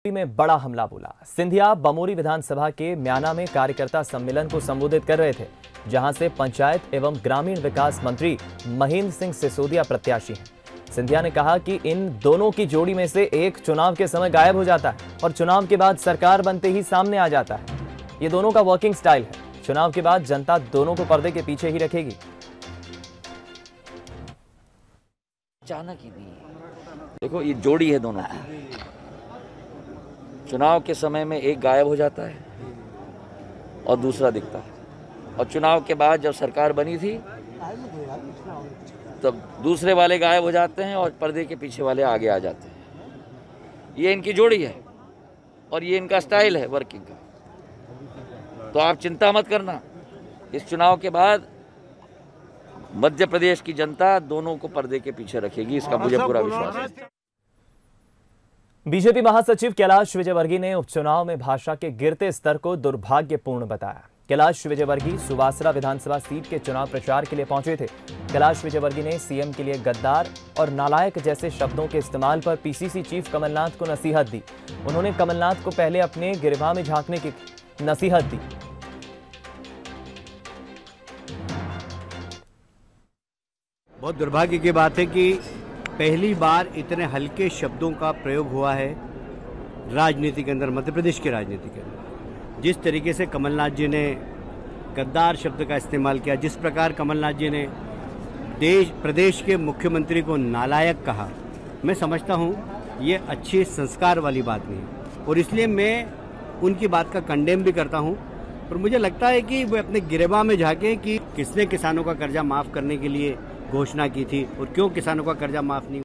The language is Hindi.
में बड़ा हमला बोला। सिंधिया बमोरी विधानसभा के म्याना में कार्यकर्ता सम्मेलन को संबोधित कर रहे थे, जहां से पंचायत एवं ग्रामीण विकास मंत्री महेंद्र सिंह सिसोदिया प्रत्याशी हैं। सिंधिया ने कहा कि इन दोनों की जोड़ी में से एक चुनाव के समय गायब हो जाता है और चुनाव के बाद सरकार बनते ही सामने आ जाता है। ये दोनों का वर्किंग स्टाइल है। चुनाव के बाद जनता दोनों को पर्दे के पीछे ही रखेगी। अचानक ही नहीं, देखो ये जोड़ी है दोनों की। चुनाव के समय में एक गायब हो जाता है और दूसरा दिखता है, और चुनाव के बाद जब सरकार बनी थी तब दूसरे वाले गायब हो जाते हैं और पर्दे के पीछे वाले आगे आ जाते हैं। ये इनकी जोड़ी है और ये इनका स्टाइल है वर्किंग का। तो आप चिंता मत करना, इस चुनाव के बाद मध्य प्रदेश की जनता दोनों को पर्दे के पीछे रखेगी, इसका मुझे पूरा विश्वास है। बीजेपी महासचिव कैलाश विजयवर्गीय ने उपचुनाव में भाजपा के गिरते स्तर को दुर्भाग्यपूर्ण बताया। कैलाश विजयवर्गीय सुवासरा विधानसभा सीट के चुनाव प्रचार के लिए पहुंचे थे। कैलाश विजयवर्गीय ने सीएम के लिए गद्दार और नालायक जैसे शब्दों के इस्तेमाल पर पीसीसी चीफ कमलनाथ को नसीहत दी। उन्होंने कमलनाथ को पहले अपने गिरबान में झांकने की नसीहत दी। बहुत दुर्भाग्य की बात है कि पहली बार इतने हल्के शब्दों का प्रयोग हुआ है राजनीति के अंदर, मध्य प्रदेश की राजनीति के अंदर। जिस तरीके से कमलनाथ जी ने गद्दार शब्द का इस्तेमाल किया, जिस प्रकार कमलनाथ जी ने प्रदेश के मुख्यमंत्री को नालायक कहा, मैं समझता हूं ये अच्छी संस्कार वाली बात नहीं है, और इसलिए मैं उनकी बात का कंडेम भी करता हूं। और मुझे लगता है कि वे अपने गिरेबान में झांके कि किसने किसानों का कर्जा माफ़ करने के लिए घोषणा की थी और क्यों किसानों का कर्जा माफ़ नहीं